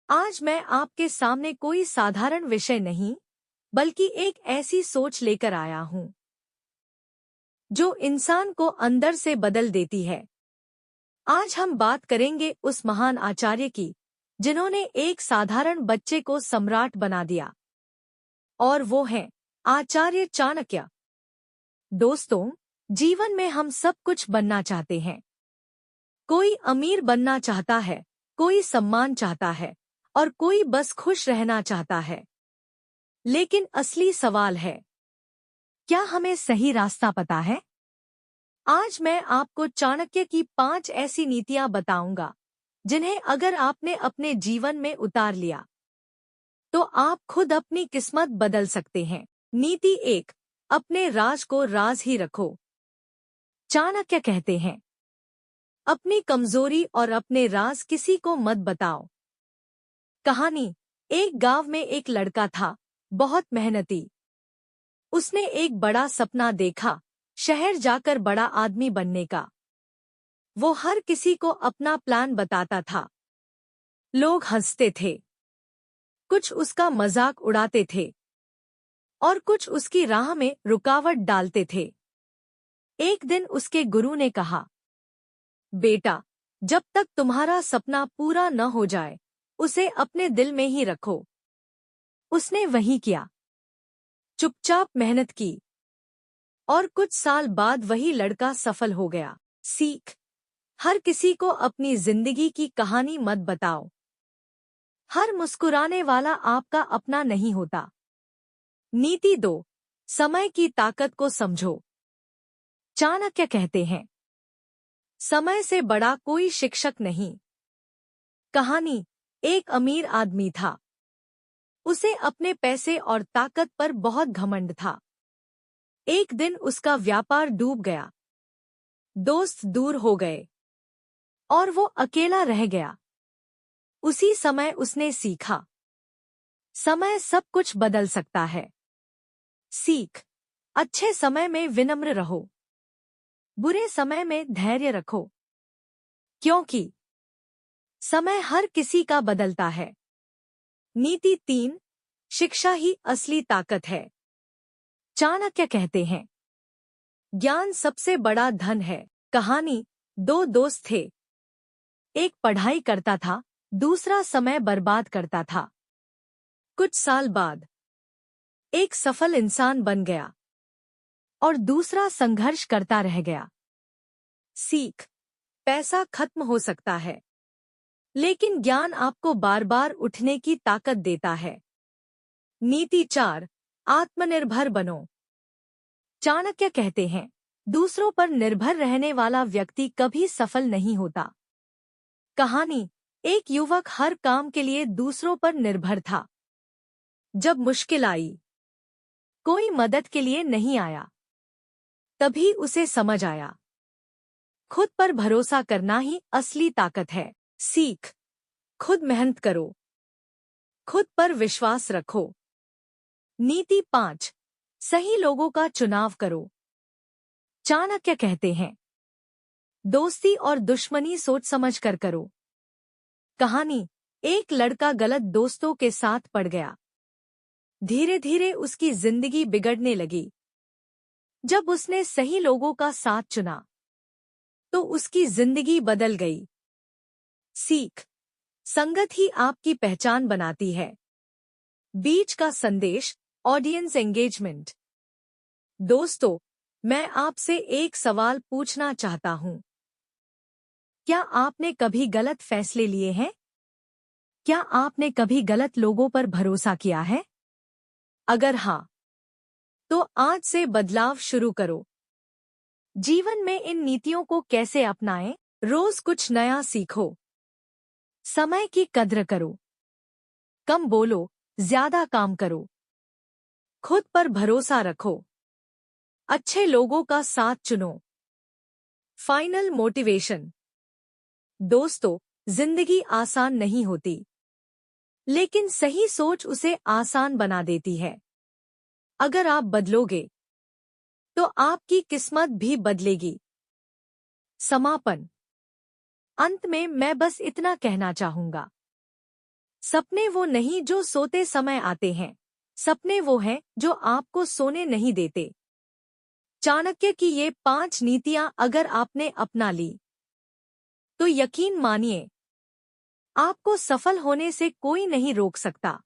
आज मैं आपके सामने कोई साधारण विषय नहीं, बल्कि एक ऐसी सोच लेकर आया हूं जो इंसान को अंदर से बदल देती है। आज हम बात करेंगे उस महान आचार्य की, जिन्होंने एक साधारण बच्चे को सम्राट बना दिया। और वो है आचार्य चाणक्य। दोस्तों, जीवन में हम सब कुछ बनना चाहते हैं। कोई अमीर बनना चाहता है, कोई सम्मान चाहता है और कोई बस खुश रहना चाहता है। लेकिन असली सवाल है, क्या हमें सही रास्ता पता है? आज मैं आपको चाणक्य की 5 ऐसी नीतियां बताऊंगा, जिन्हें अगर आपने अपने जीवन में उतार लिया, तो आप खुद अपनी किस्मत बदल सकते हैं। नीति 1, अपने राज को राज ही रखो। चाणक्य कहते हैं, अपनी कमजोरी और अपने राज किसी को मत बताओ। कहानी, एक गांव में एक लड़का था, बहुत मेहनती। उसने एक बड़ा सपना देखा, शहर जाकर बड़ा आदमी बनने का। वो हर किसी को अपना प्लान बताता था। लोग हंसते थे, कुछ उसका मजाक उड़ाते थे और कुछ उसकी राह में रुकावट डालते थे। एक दिन उसके गुरु ने कहा, बेटा, जब तक तुम्हारा सपना पूरा न हो जाए, उसे अपने दिल में ही रखो। उसने वही किया, चुपचाप मेहनत की और कुछ साल बाद वही लड़का सफल हो गया। सीख, हर किसी को अपनी जिंदगी की कहानी मत बताओ। हर मुस्कुराने वाला आपका अपना नहीं होता। नीति 2, समय की ताकत को समझो। चाणक्य कहते हैं, समय से बड़ा कोई शिक्षक नहीं। कहानी, एक अमीर आदमी था। उसे अपने पैसे और ताकत पर बहुत घमंड था। एक दिन उसका व्यापार डूब गया, दोस्त दूर हो गए और वो अकेला रह गया। उसी समय उसने सीखा, समय सब कुछ बदल सकता है। सीख, अच्छे समय में विनम्र रहो, बुरे समय में धैर्य रखो, क्योंकि समय हर किसी का बदलता है। नीति 3, शिक्षा ही असली ताकत है। चाणक्य कहते हैं, ज्ञान सबसे बड़ा धन है। कहानी, 2 दोस्त थे। एक पढ़ाई करता था, दूसरा समय बर्बाद करता था। कुछ साल बाद एक सफल इंसान बन गया और दूसरा संघर्ष करता रह गया। सीख, पैसा खत्म हो सकता है, लेकिन ज्ञान आपको बार बार उठने की ताकत देता है। नीति 4, आत्मनिर्भर बनो। चाणक्य कहते हैं, दूसरों पर निर्भर रहने वाला व्यक्ति कभी सफल नहीं होता। कहानी, एक युवक हर काम के लिए दूसरों पर निर्भर था। जब मुश्किल आई, कोई मदद के लिए नहीं आया। तभी उसे समझ आया, खुद पर भरोसा करना ही असली ताकत है। सीख, खुद मेहनत करो, खुद पर विश्वास रखो। नीति 5, सही लोगों का चुनाव करो। चाणक्य कहते हैं, दोस्ती और दुश्मनी सोच समझ कर करो। कहानी, एक लड़का गलत दोस्तों के साथ पड़ गया। धीरे धीरे उसकी जिंदगी बिगड़ने लगी। जब उसने सही लोगों का साथ चुना, तो उसकी जिंदगी बदल गई। सीख, संगत ही आपकी पहचान बनाती है। बीच का संदेश, ऑडियंस एंगेजमेंट। दोस्तों, मैं आपसे एक सवाल पूछना चाहता हूं। क्या आपने कभी गलत फैसले लिए हैं? क्या आपने कभी गलत लोगों पर भरोसा किया है? अगर हाँ, तो आज से बदलाव शुरू करो। जीवन में इन नीतियों को कैसे अपनाएं? रोज कुछ नया सीखो। समय की कद्र करो। कम बोलो, ज्यादा काम करो। खुद पर भरोसा रखो। अच्छे लोगों का साथ चुनो। Final motivation. दोस्तों, जिंदगी आसान नहीं होती, लेकिन सही सोच उसे आसान बना देती है। अगर आप बदलोगे, तो आपकी किस्मत भी बदलेगी। समापन। अंत में मैं बस इतना कहना चाहूंगा, सपने वो नहीं जो सोते समय आते हैं, सपने वो हैं जो आपको सोने नहीं देते। चाणक्य की ये 5 नीतियां अगर आपने अपना ली तो यकीन मानिए आपको सफल होने से कोई नहीं रोक सकता।